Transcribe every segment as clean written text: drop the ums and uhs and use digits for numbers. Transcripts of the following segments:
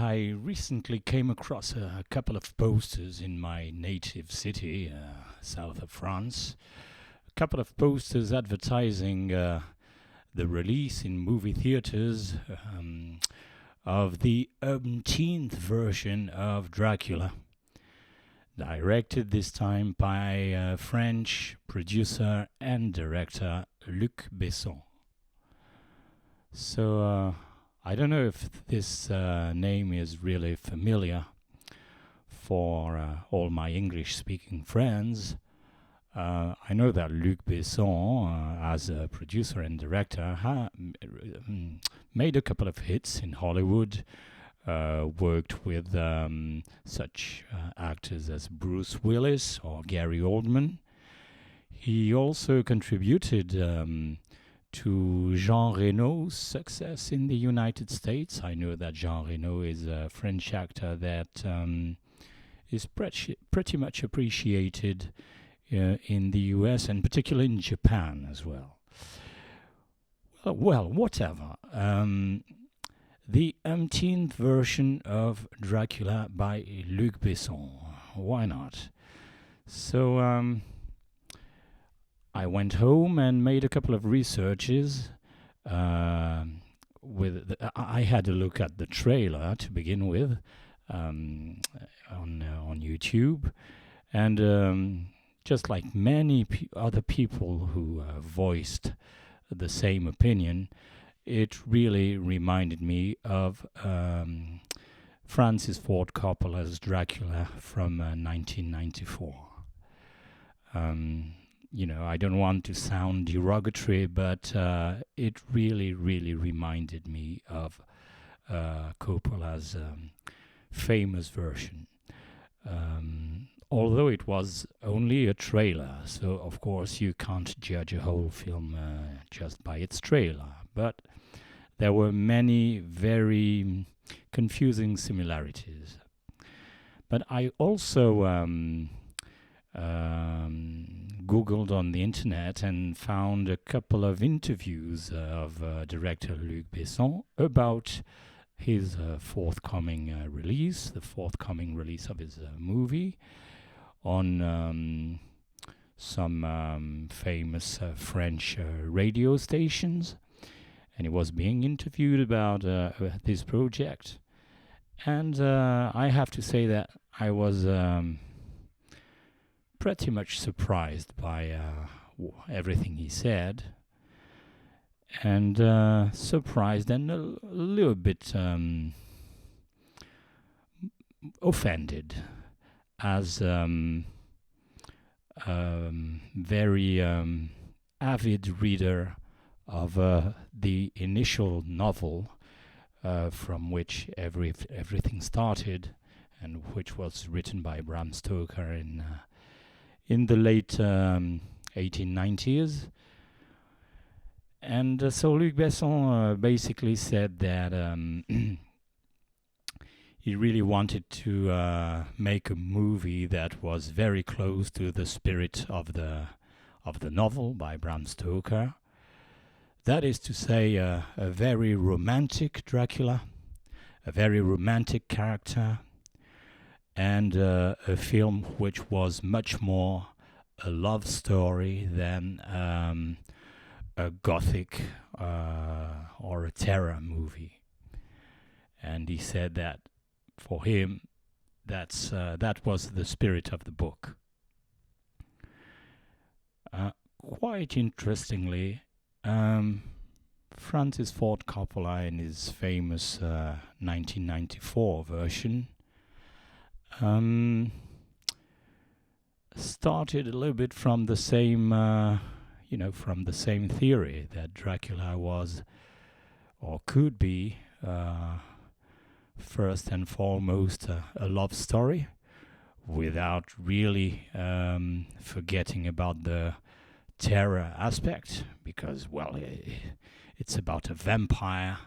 I recently came across a couple of posters in my native city, south of France. A couple of posters advertising the release in movie theaters of the 18th version of Dracula, directed this time by French producer and director Luc Besson. So I don't know if this name is really familiar for all my English-speaking friends. I know that Luc Besson, as a producer and director, made a couple of hits in Hollywood, worked with such actors as Bruce Willis or Gary Oldman. He also contributed to Jean Reno's success in the United States. I know that Jean Reno is a French actor that is pretty much appreciated in the US and particularly in Japan as well. Well, whatever. The 18th version of Dracula by Luc Besson. Why not? So I went home and made a couple of researches. I had a look at the trailer to begin with on YouTube, and just like many other people who voiced the same opinion, it really reminded me of Francis Ford Coppola's Dracula from 1994. I don't want to sound derogatory, but it really, really reminded me of Coppola's famous version. Although it was only a trailer, so of course you can't judge a whole film just by its trailer. But there were many very confusing similarities. But I also Googled on the internet and found a couple of interviews of director Luc Besson about his forthcoming release, the forthcoming release of his movie on some famous French radio stations. And he was being interviewed about this project. And I have to say that I was pretty much surprised by everything he said, and surprised and a little bit offended, as very avid reader of the initial novel from which everything started, and which was written by Bram Stoker in the late 1890s. And so Luc Besson basically said that he really wanted to make a movie that was very close to the spirit of the novel by Bram Stoker. That is to say, a very romantic Dracula, a very romantic character, and a film which was much more a love story than a gothic or a terror movie. And he said that for him, that was the spirit of the book. Quite interestingly, Francis Ford Coppola, in his famous 1994 version, started a little bit from the same, from the same theory that Dracula was, or could be, first and foremost a love story, without really forgetting about the terror aspect, because, well, it's about a vampire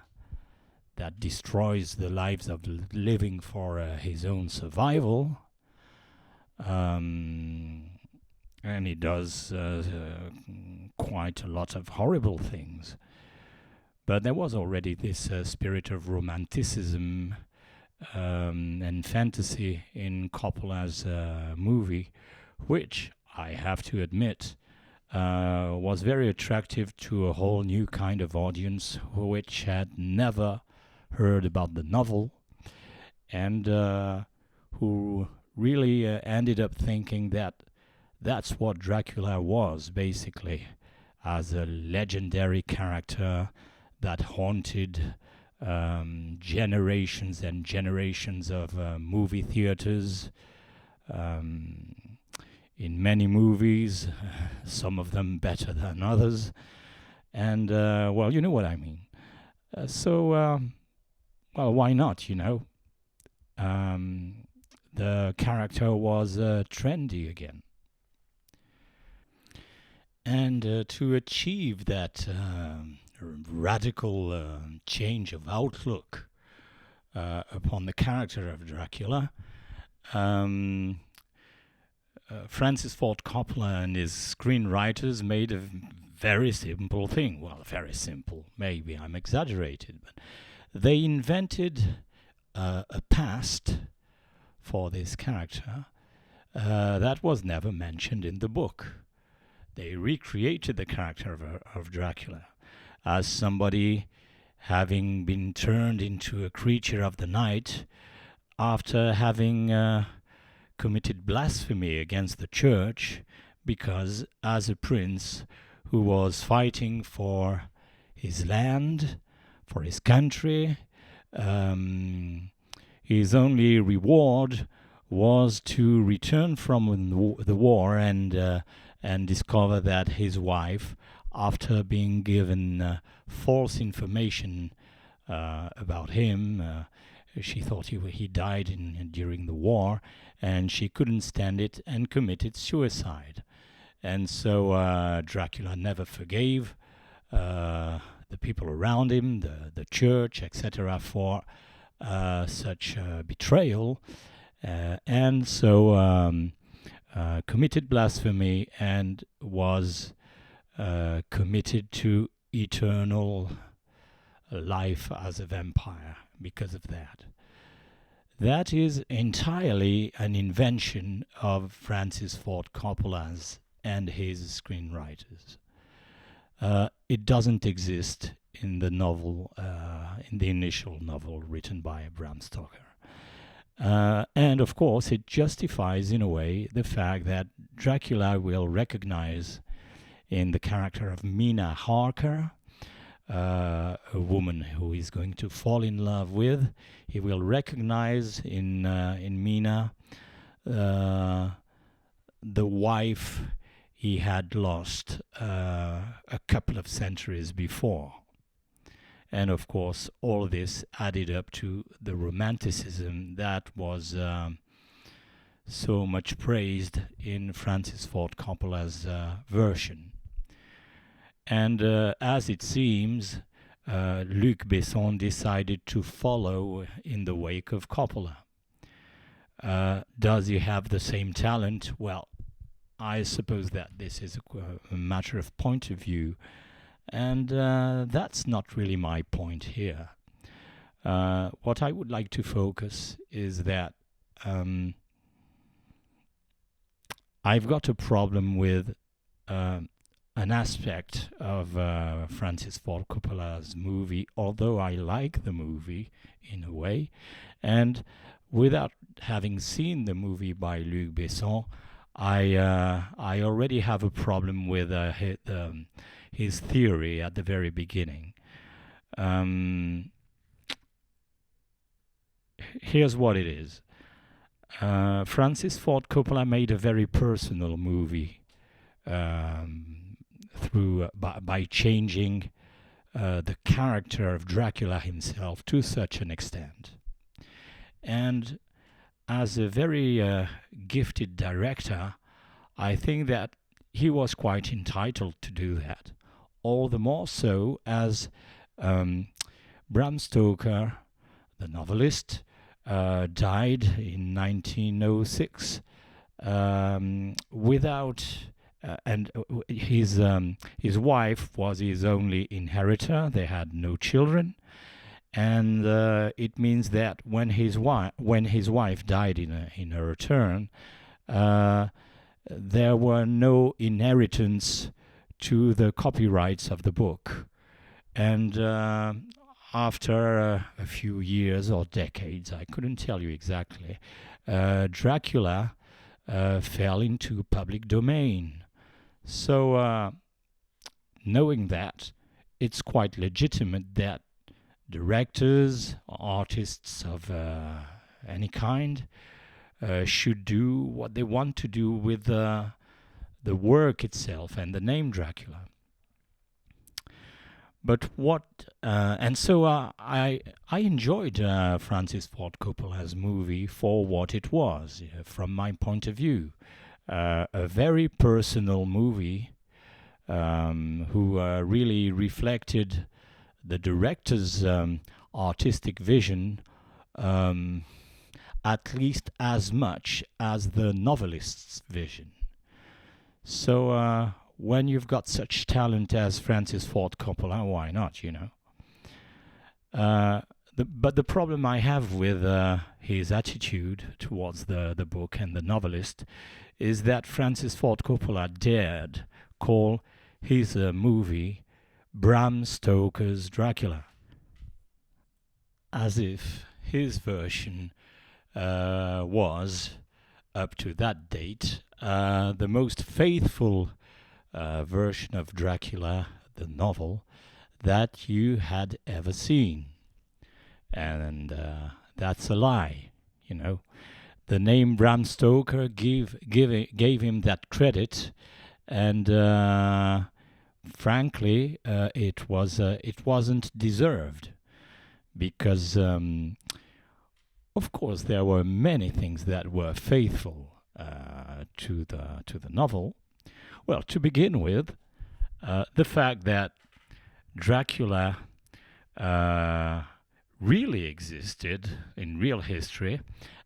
that destroys the lives of the living for his own survival. And he does quite a lot of horrible things. But there was already this spirit of romanticism and fantasy in Coppola's movie, which I have to admit was very attractive to a whole new kind of audience which had never heard about the novel and who really ended up thinking that that's what Dracula was, basically, as a legendary character that haunted generations and generations of movie theaters. Um, in many movies, some of them better than others. And, well, you know what I mean. Well, why not, you know? The character was trendy again. And to achieve that radical change of outlook upon the character of Dracula, Francis Ford Coppola and his screenwriters made a very simple thing. Well, very simple. Maybe I'm exaggerated, but they invented a past for this character that was never mentioned in the book. They recreated the character of Dracula as somebody having been turned into a creature of the night after having committed blasphemy against the church, because as a prince who was fighting for his land, for his country, his only reward was to return from the war and discover that his wife, after being given false information about him, she thought he died during the war, and she couldn't stand it and committed suicide. And so Dracula never forgave the people around him, the church, etc., for such betrayal, and so committed blasphemy and was committed to eternal life as a vampire because of that. That is entirely an invention of Francis Ford Coppola's and his screenwriters. It doesn't exist in the novel, in the initial novel written by Bram Stoker. And of course, it justifies, in a way, the fact that Dracula will recognize in the character of Mina Harker, a woman who he's going to fall in love with. He will recognize in Mina the wife he had lost a couple of centuries before. And of course, all this added up to the romanticism that was so much praised in Francis Ford Coppola's version. And as it seems, Luc Besson decided to follow in the wake of Coppola. Does he have the same talent? Well, I suppose that this is a matter of point of view, and that's not really my point here. What I would like to focus is that I've got a problem with an aspect of Francis Ford Coppola's movie, although I like the movie in a way, and without having seen the movie by Luc Besson, I already have a problem with his theory at the very beginning. Here's what it is. Francis Ford Coppola made a very personal movie by changing the character of Dracula himself to such an extent. And as a very gifted director, I think that he was quite entitled to do that. All the more so as Bram Stoker, the novelist, died in 1906 without... and his wife was his only inheritor. They had no children. and it means that when his wife died in her return, uh, there were no inheritance to the copyrights of the book. And after a few years or decades, I couldn't tell you exactly, Dracula fell into public domain. So, knowing that, it's quite legitimate that directors, artists of any kind, should do what they want to do with the work itself and the name Dracula. But I enjoyed Francis Ford Coppola's movie for what it was, from my point of view. A very personal movie, who really reflected the director's artistic vision, um, at least as much as the novelist's vision. So, when you've got such talent as Francis Ford Coppola, why not, you know? But the problem I have with his attitude towards the book and the novelist is that Francis Ford Coppola dared call his movie Bram Stoker's Dracula, as if his version was, up to that date, the most faithful version of Dracula, the novel, that you had ever seen. And that's a lie, you know. The name Bram Stoker gave him that credit, and frankly, it wasn't deserved, because of course there were many things that were faithful to the novel. Well, to begin with, the fact that Dracula really existed in real history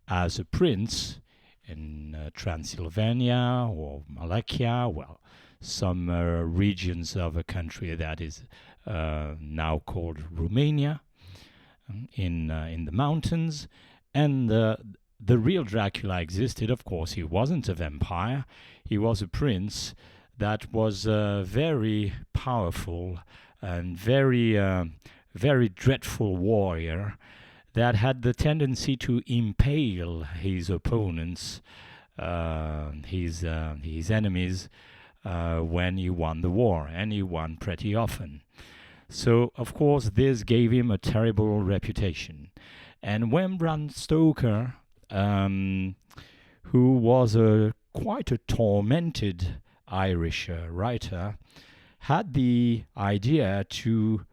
as a prince in Transylvania or Wallachia, well, some regions of a country that is now called Romania, in the mountains. And the real Dracula existed. Of course, he wasn't a vampire. He was a prince that was very powerful and very dreadful warrior that had the tendency to impale his opponents, his enemies, when he won the war, and he won pretty often. So, of course, this gave him a terrible reputation. And when Bram Stoker, who was quite a tormented Irish writer, had the idea to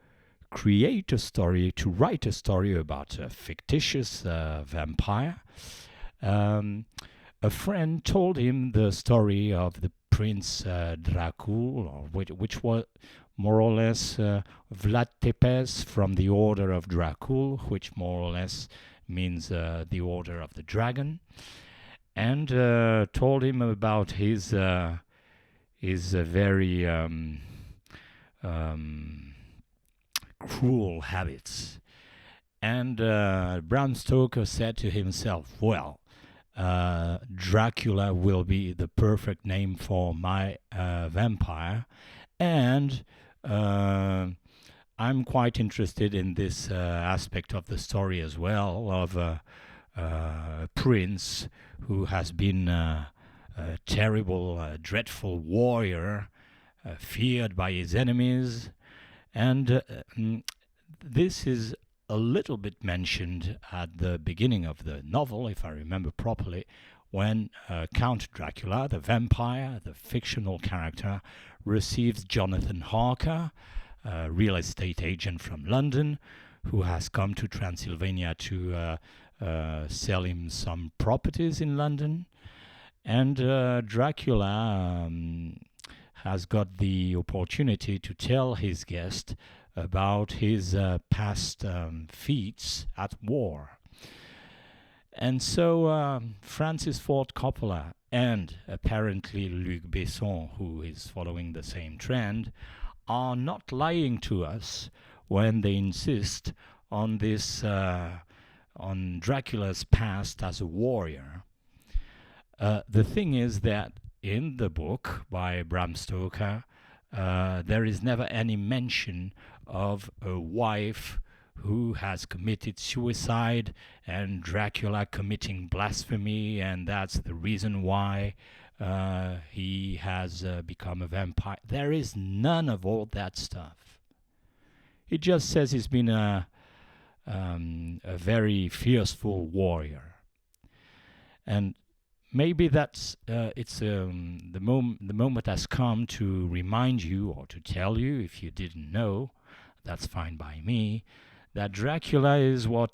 write a story about a fictitious vampire, a friend told him the story of the Prince Dracul, which was more or less Vlad Tepes from the Order of Dracul, which more or less means the Order of the Dragon, and told him about his very cruel habits. And Bram Stoker said to himself, well, Dracula will be the perfect name for my vampire, and I'm quite interested in this aspect of the story as well, of a prince who has been a terrible, dreadful warrior, feared by his enemies. And this is a little bit mentioned at the beginning of the novel, if I remember properly, when Count Dracula, the vampire, the fictional character, receives Jonathan Harker, a real estate agent from London, who has come to Transylvania to sell him some properties in London. And Dracula has got the opportunity to tell his guest about his past feats at war. And so Francis Ford Coppola and apparently Luc Besson, who is following the same trend, are not lying to us when they insist on this on Dracula's past as a warrior. The thing is that in the book by Bram Stoker, there is never any mention of a wife who has committed suicide and Dracula committing blasphemy, and that's the reason why he has become a vampire. There is none of all that stuff. He just says he's been a very fearful warrior. And maybe that's the moment has come to remind you or to tell you, if you didn't know, that's fine by me, that Dracula is what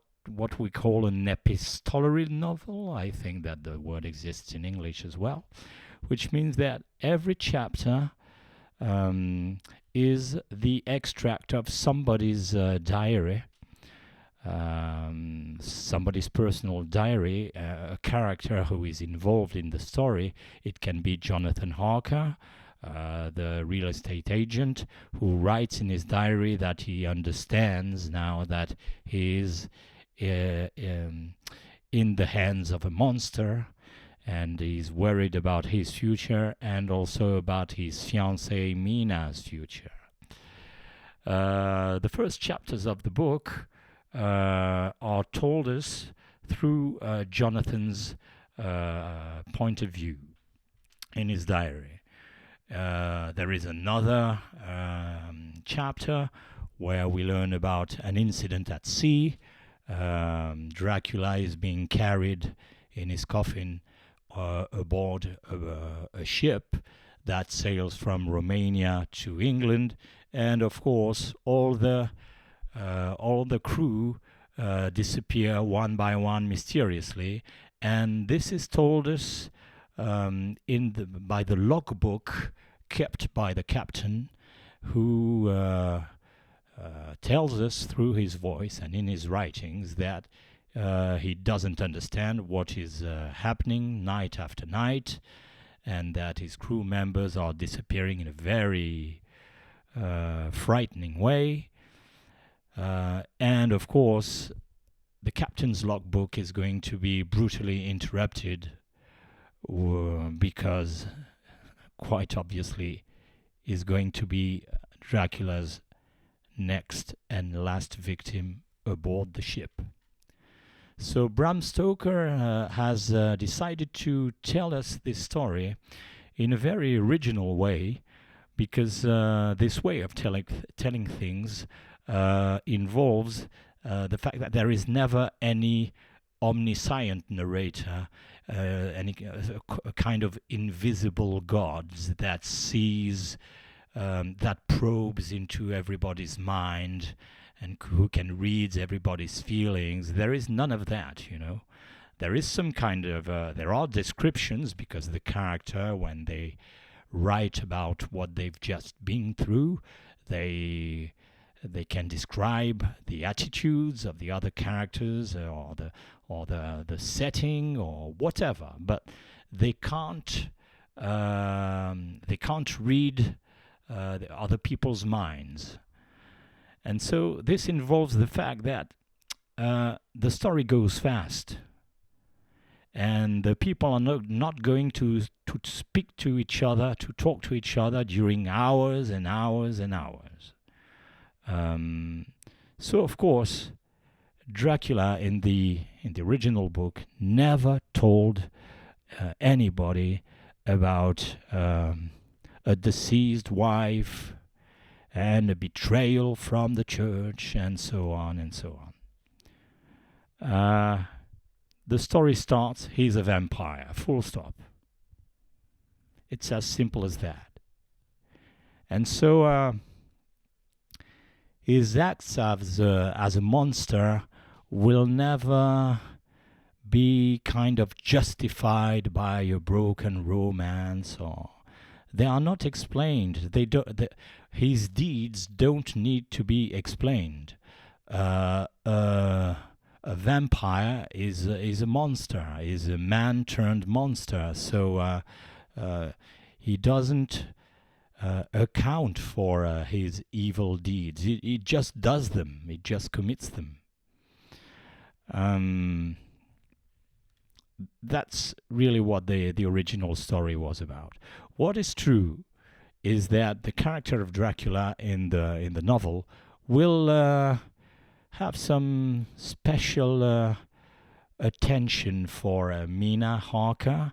we call an epistolary novel. I think that the word exists in English as well, which means that every chapter is the extract of somebody's diary, somebody's personal diary, a character who is involved in the story. It can be Jonathan Harker, the real estate agent, who writes in his diary that he understands now that he is in the hands of a monster, and he's worried about his future and also about his fiancée Mina's future. The first chapters of the book are told us through Jonathan's point of view in his diary. There is another chapter where we learn about an incident at sea. Dracula is being carried in his coffin aboard a ship that sails from Romania to England, and of course all the crew disappear one by one mysteriously, and this is told us by the logbook kept by the captain, who tells us through his voice and in his writings that he doesn't understand what is happening night after night, and that his crew members are disappearing in a very frightening way. And of course, the captain's logbook is going to be brutally interrupted because, quite obviously, is going to be Dracula's next and last victim aboard the ship. So Bram Stoker has decided to tell us this story in a very original way, because this way of telling things involves the fact that there is never any omniscient narrator, a kind of invisible gods that sees, that probes into everybody's mind, and who can read everybody's feelings. There is none of that, you know. There is some kind of, there are descriptions, because the character, when they write about what they've just been through, they can describe the attitudes of the other characters, or the setting or whatever, but they can't read the other people's minds. And so this involves the fact that the story goes fast, and the people are not going to speak to each other, to talk to each other during hours and hours and hours. So of course, Dracula in the original book never told anybody about a deceased wife and a betrayal from the church, and so on and so on. The story starts, he's a vampire, full stop. It's as simple as that. And so his acts as a monster will never be kind of justified by a broken romance, or they are not explained. His deeds don't need to be explained. A vampire is a monster, is a man turned monster. So he doesn't account for his evil deeds. He just does them. He just commits them. Um, that's really what the original story was about. What is true is that the character of Dracula in the novel will have some special attention for Mina Harker.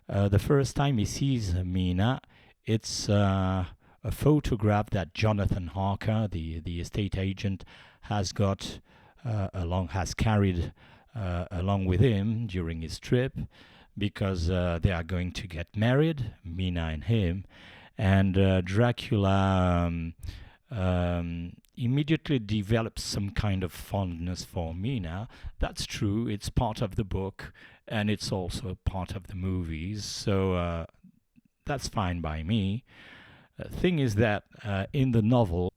The first time he sees Mina, it's a photograph that Jonathan Harker, the estate agent, has got has carried along with him during his trip, because they are going to get married, Mina and him, and Dracula immediately develops some kind of fondness for Mina. That's true. It's part of the book, and it's also part of the movies. So that's fine by me. Thing is that in the novel,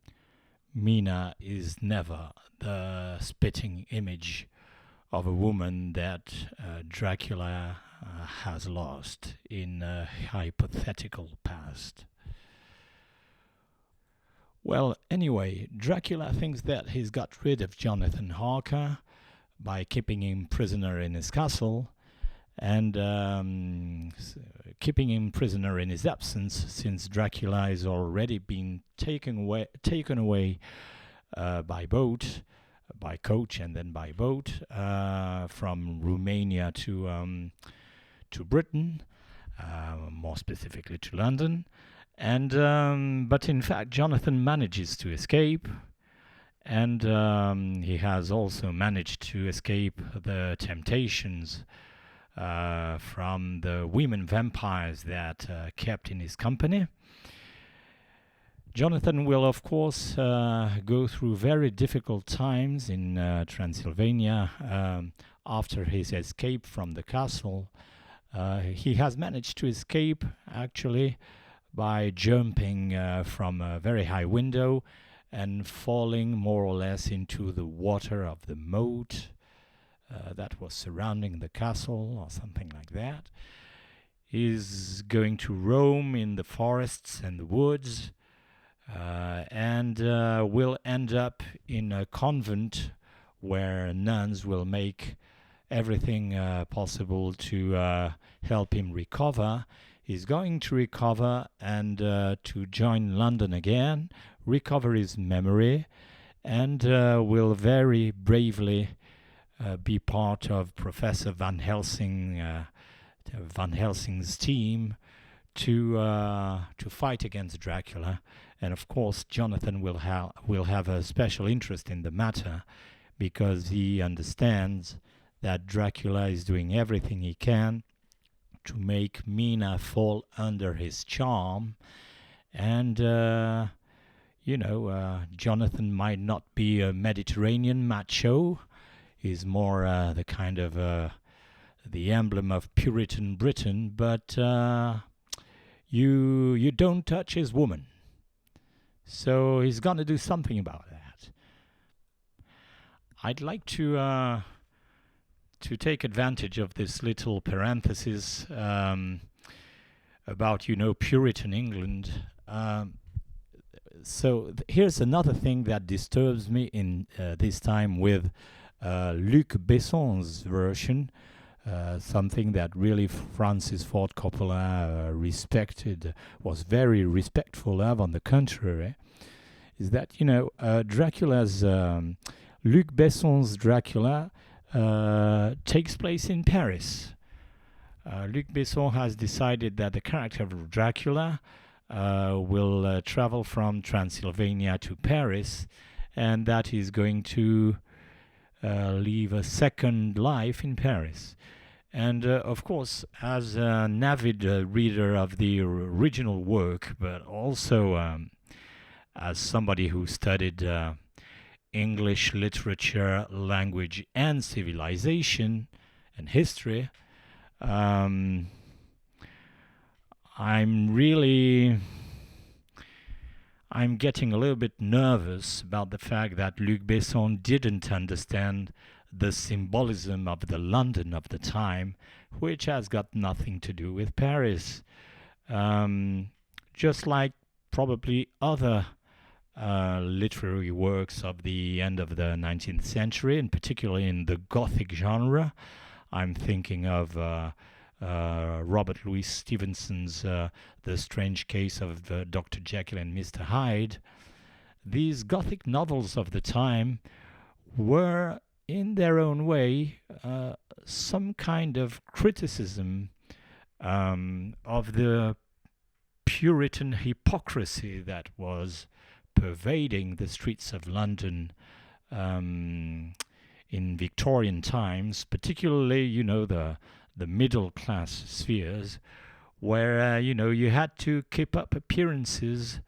Mina is never the spitting image of a woman that Dracula has lost in a hypothetical past. Well, anyway, Dracula thinks that he's got rid of Jonathan Harker by keeping him prisoner in his castle, and keeping him prisoner in his absence, since Dracula has already been taken away by boat, by coach, and then by boat from Romania to Britain, more specifically to London. And but in fact, Jonathan manages to escape, and he has also managed to escape the temptations from the women vampires that kept in his company. Jonathan will, of course, go through very difficult times in Transylvania after his escape from the castle. He has managed to escape, actually, by jumping from a very high window and falling more or less into the water of the moat that was surrounding the castle, or something like that. He's going to roam in the forests and the woods, and will end up in a convent where nuns will make everything possible to help him recover. He's going to recover and to join London again, recover his memory, and will very bravely be part of Professor Van Helsing's team to fight against Dracula. And of course, Jonathan will have a special interest in the matter, because he understands that Dracula is doing everything he can to make Mina fall under his charm. And Jonathan might not be a Mediterranean macho. He's more the kind of the emblem of Puritan Britain, but you don't touch his woman. So he's going to do something about that. I'd like to take advantage of this little parenthesis about Puritan England. Here's another thing that disturbs me in this time with Luc Besson's version. Something that really Francis Ford Coppola respected, was very respectful of, on the contrary, is that, Dracula's, Luc Besson's Dracula takes place in Paris. Luc Besson has decided that the character of Dracula will travel from Transylvania to Paris, and that he's going to live a second life in Paris. And of course, as an avid reader of the original work, but also as somebody who studied English literature, language, and civilization and history, I'm getting a little bit nervous about the fact that Luc Besson didn't understand the symbolism of the London of the time, which has got nothing to do with Paris. Just like probably other literary works of the end of the 19th century, and particularly in the Gothic genre. I'm thinking of Robert Louis Stevenson's The Strange Case of Dr. Jekyll and Mr. Hyde. These Gothic novels of the time were, in their own way, some kind of criticism of the Puritan hypocrisy that was pervading the streets of London in Victorian times, particularly, the middle class spheres, where you had to keep up appearances,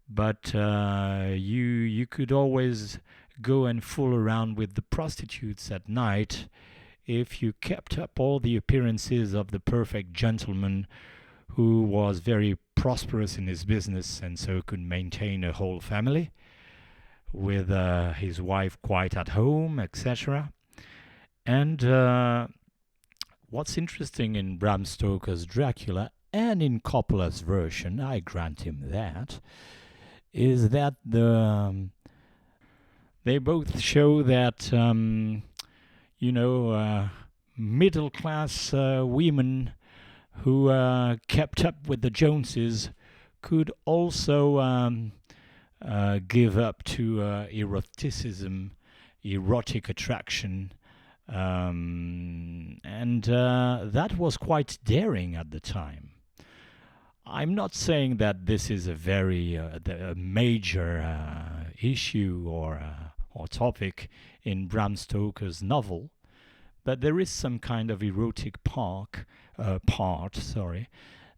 but you could always go and fool around with the prostitutes at night if you kept up all the appearances of the perfect gentleman who was very prosperous in his business and so could maintain a whole family with his wife quite at home, etc. And what's interesting in Bram Stoker's Dracula and in Coppola's version, I grant him that, is that they both show that middle class women who kept up with the Joneses could also give up to eroticism, erotic attraction, and that was quite daring at the time. I'm not saying that this is a very major issue or topic in Bram Stoker's novel, but there is some kind of erotic part,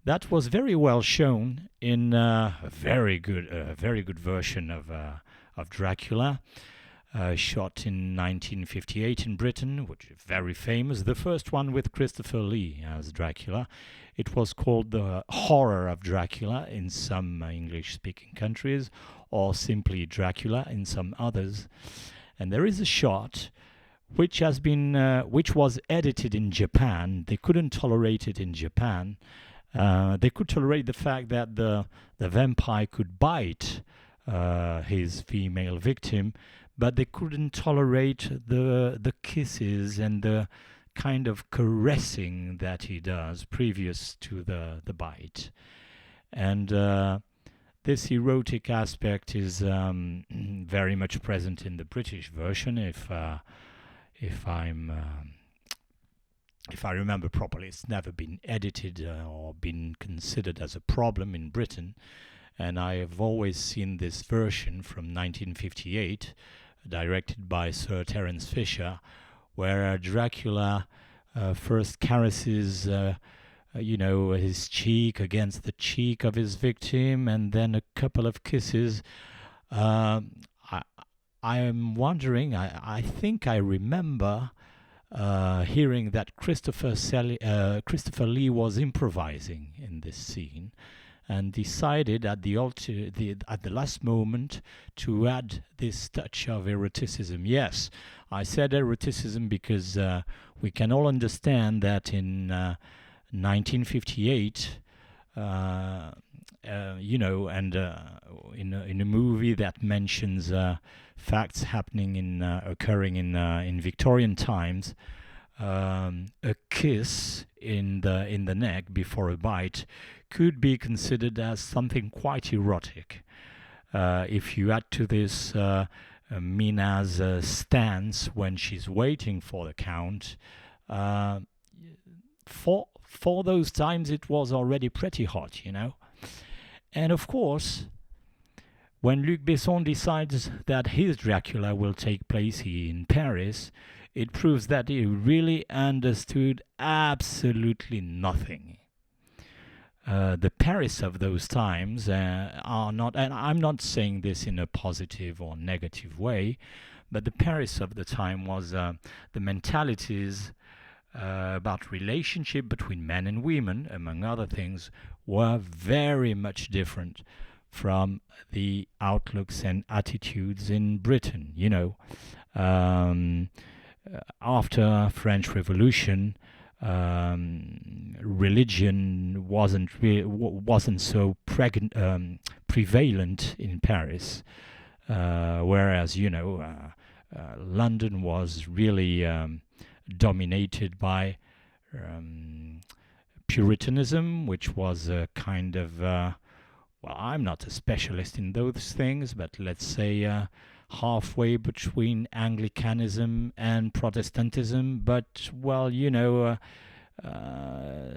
that was very well shown in a very good version of Dracula, shot in 1958 in Britain, which is very famous. The first one with Christopher Lee as Dracula. It was called The Horror of Dracula in some English-speaking countries, or simply Dracula in some others. And there is a shot which was edited in Japan. They couldn't tolerate it in Japan. They could tolerate the fact that the vampire could bite his female victim, but they couldn't tolerate the kisses and the kind of caressing that he does previous to the bite. And this erotic aspect is very much present in the British version, if I remember properly. It's never been edited or been considered as a problem in Britain, and I have always seen this version from 1958, directed by Sir Terence Fisher, where Dracula first caresses his cheek against the cheek of his victim, and then a couple of kisses. I am wondering, I think I remember hearing that Christopher Lee was improvising in this scene and decided at the last moment to add this touch of eroticism. Yes, I said eroticism because we can all understand that in 1958, in a movie that mentions facts happening occurring in Victorian times, a kiss in the neck before a bite could be considered as something quite erotic. If you add to this Mina's stance when she's waiting for the count, for those times it was already pretty hot, And of course, when Luc Besson decides that his Dracula will take place in Paris, it proves that he really understood absolutely nothing. The Paris of those times are not, and I'm not saying this in a positive or negative way, but the Paris of the time was the mentalities about relationship between men and women, among other things, were very much different from the outlooks and attitudes in Britain. After French Revolution, religion wasn't so prevalent in Paris. whereas, London was really dominated by um, Puritanism, which was a kind of, well, I'm not a specialist in those things, but let's say halfway between Anglicanism and Protestantism. But, well,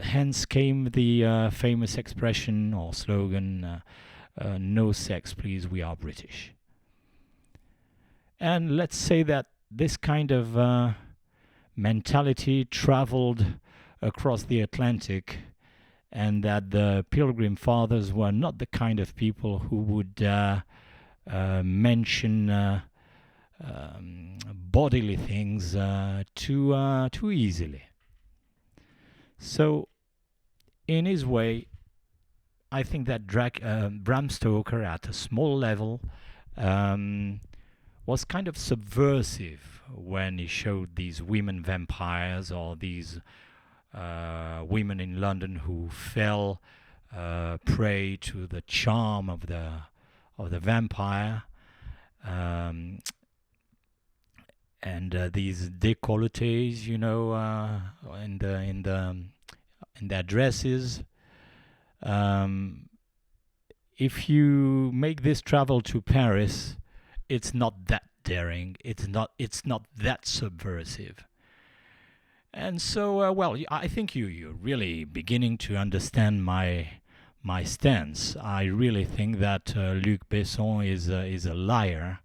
hence came the famous expression or slogan, no sex, please, we are British. And let's say that this kind of mentality traveled across the Atlantic, and that the Pilgrim Fathers were not the kind of people who would mention bodily things too easily. So, in his way, I think that Bram Stoker, at a small level, was kind of subversive when he showed these women vampires, or these women in London who fell prey to the charm of the vampire, and these décolletés, in their dresses. If you make this travel to Paris, it's not that daring. It's not that subversive. And so, well, I think you're really beginning to understand my stance. I really think that Luc Besson is a liar,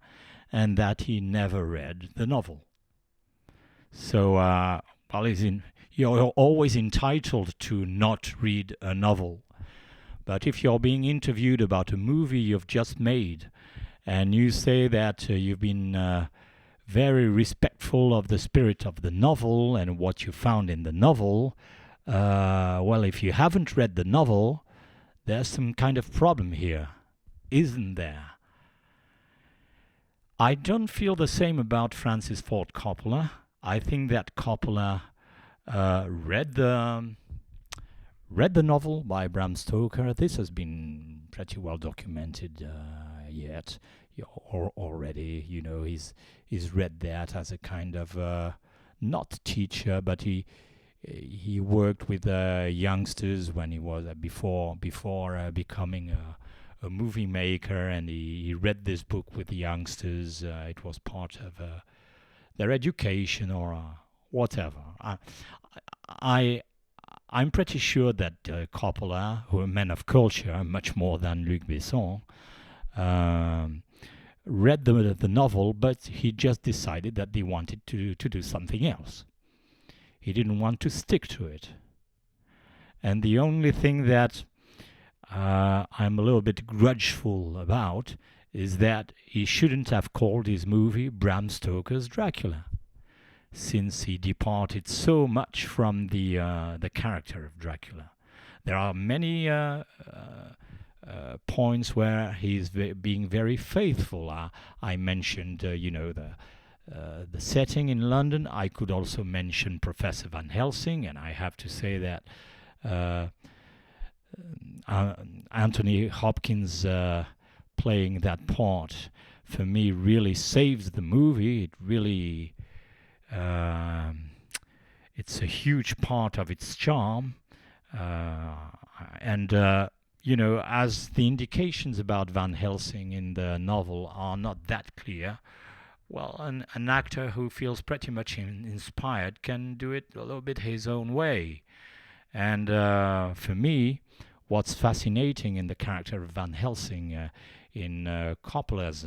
and that he never read the novel. So, well, you're always entitled to not read a novel. But if you're being interviewed about a movie you've just made, and you say that you've been very respectful of the spirit of the novel and what you found in the novel, well, if you haven't read the novel, there's some kind of problem here, isn't there? I don't feel the same about Francis Ford Coppola. I think that Coppola read the novel by Bram Stoker. This has been pretty well documented yet already. He's read that as a kind of not teacher, but he worked with youngsters when he was before becoming a movie maker, and he read this book with the youngsters. It was part of their education or whatever. I'm pretty sure that Coppola, who a man of culture, much more than Luc Besson, read the novel, but he just decided that he wanted to do something else. He didn't want to stick to it. And the only thing that I'm a little bit grudgeful about is that he shouldn't have called his movie Bram Stoker's Dracula, since he departed so much from the character of Dracula. There are many points where he's being very faithful. I mentioned, the setting in London. I could also mention Professor Van Helsing, and I have to say that Anthony Hopkins playing that part, for me, really saves the movie. It really... it's a huge part of its charm, and as the indications about Van Helsing in the novel are not that clear, well, an actor who feels pretty much inspired can do it a little bit his own way. And for me, what's fascinating in the character of Van Helsing in Coppola's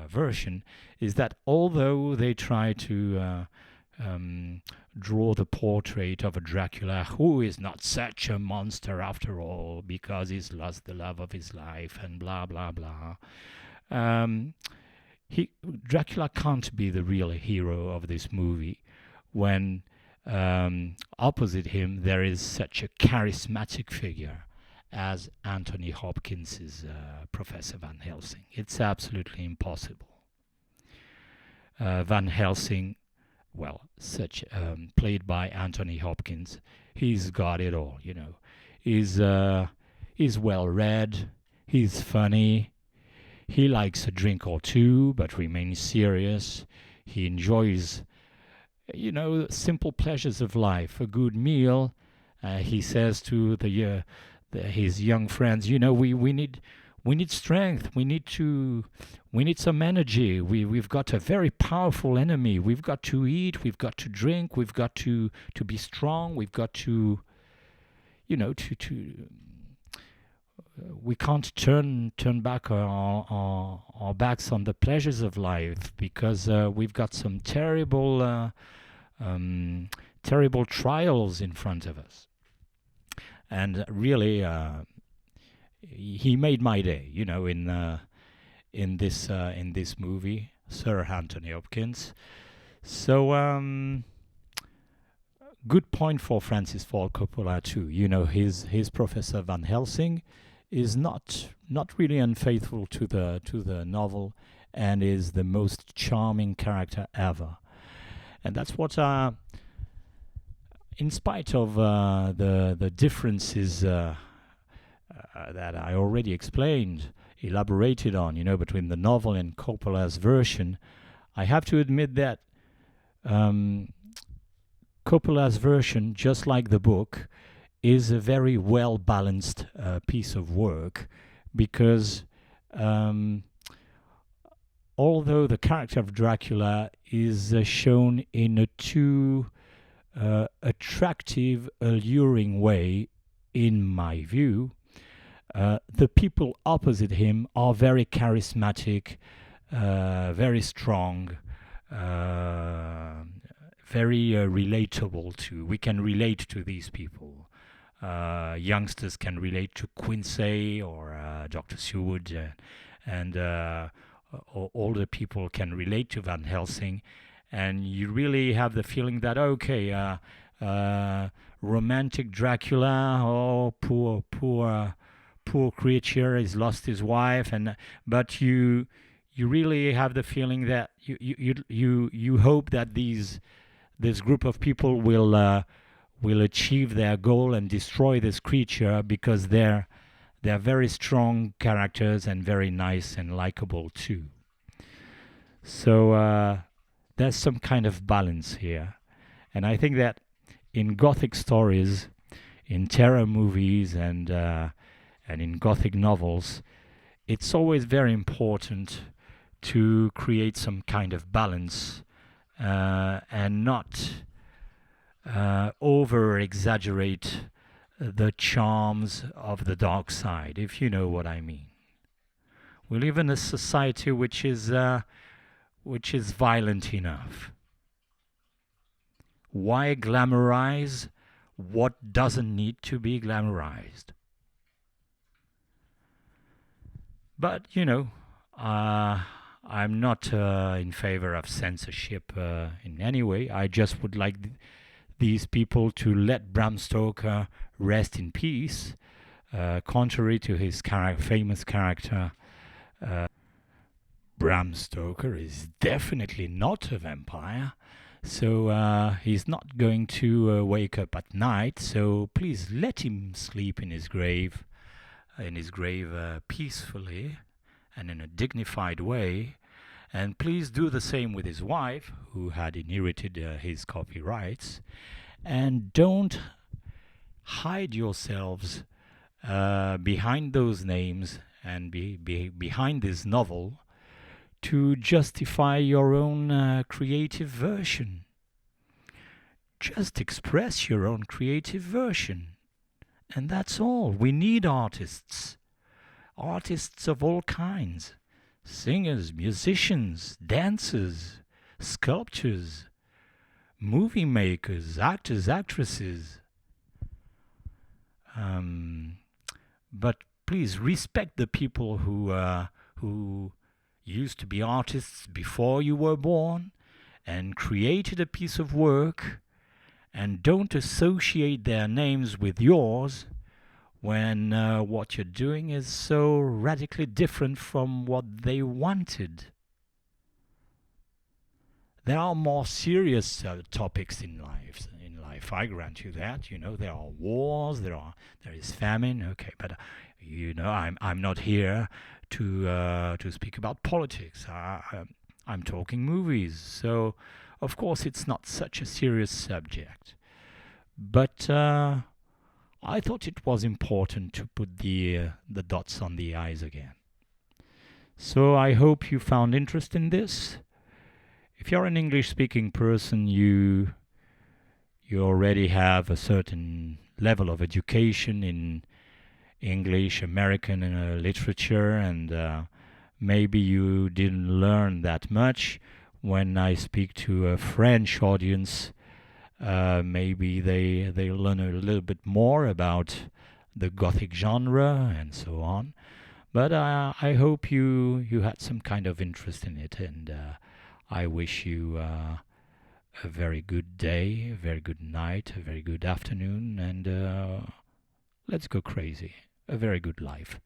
version is that although they try to draw the portrait of a Dracula who is not such a monster after all because he's lost the love of his life and blah blah blah, Dracula can't be the real hero of this movie when opposite him there is such a charismatic figure as Anthony Hopkins' Professor Van Helsing. It's absolutely impossible. Van Helsing, well, played by Anthony Hopkins, he's got it all, He's well read, he's funny, He likes a drink or two, but remains serious. He enjoys, simple pleasures of life, a good meal. He says to his young friends, we need strength. We need some energy. We've got a very powerful enemy. We've got to eat. We've got to drink. We've got to be strong. We've got to, we can't turn back our backs on the pleasures of life because we've got some terrible trials in front of us. And really, he made my day, in this movie, Sir Anthony Hopkins. So good point for Francis Ford Coppola too. His Professor Van Helsing is not really unfaithful to the novel, and is the most charming character ever. And that's what, in spite of the differences that I already elaborated on, between the novel and Coppola's version, I have to admit that Coppola's version, just like the book, is a very well balanced piece of work, because although the character of Dracula is shown in a too attractive, alluring way, in my view, the people opposite him are very charismatic, very strong, very relatable too. We can relate to these people. Youngsters can relate to Quincy or Dr. Seward, and older people can relate to Van Helsing, and you really have the feeling that, okay, romantic Dracula, oh, poor creature, he's lost his wife, but you really have the feeling that you hope that this group of people will achieve their goal and destroy this creature, because they're very strong characters and very nice and likable too. So there's some kind of balance here, and I think that in Gothic stories, in terror movies, and in Gothic novels, it's always very important to create some kind of balance, and not over-exaggerate the charms of the dark side, if you know what I mean. We live in a society which is violent enough. Why glamorize what doesn't need to be glamorized? But, I'm not in favor of censorship in any way. I just would like these people to let Bram Stoker rest in peace, contrary to his famous character. Bram Stoker is definitely not a vampire, so he's not going to wake up at night, so please let him sleep in his grave peacefully and in a dignified way. And please do the same with his wife, who had inherited his copyrights. And don't hide yourselves behind those names and behind this novel to justify your own creative version. Just express your own creative version. And that's all. We need artists of all kinds. Singers, musicians, dancers, sculptors, movie makers, actors, actresses. But please respect the people who used to be artists before you were born and created a piece of work, and don't associate their names with yours when what you're doing is so radically different from what they wanted. there are more serious topics in life. In life, I grant you that. You know, there are wars, there is famine. Okay, but you know, I'm not here to speak about politics. I'm talking movies, so of course it's not such a serious subject. But I thought it was important to put the dots on the i's again. So I hope you found interest in this. If you're an English-speaking person, you already have a certain level of education in English, American literature, and maybe you didn't learn that much. When I speak to a French audience, maybe they learn a little bit more about the Gothic genre and so on. But I hope you had some kind of interest in it, and I wish you a very good day, a very good night, a very good afternoon, and let's go crazy. A very good life.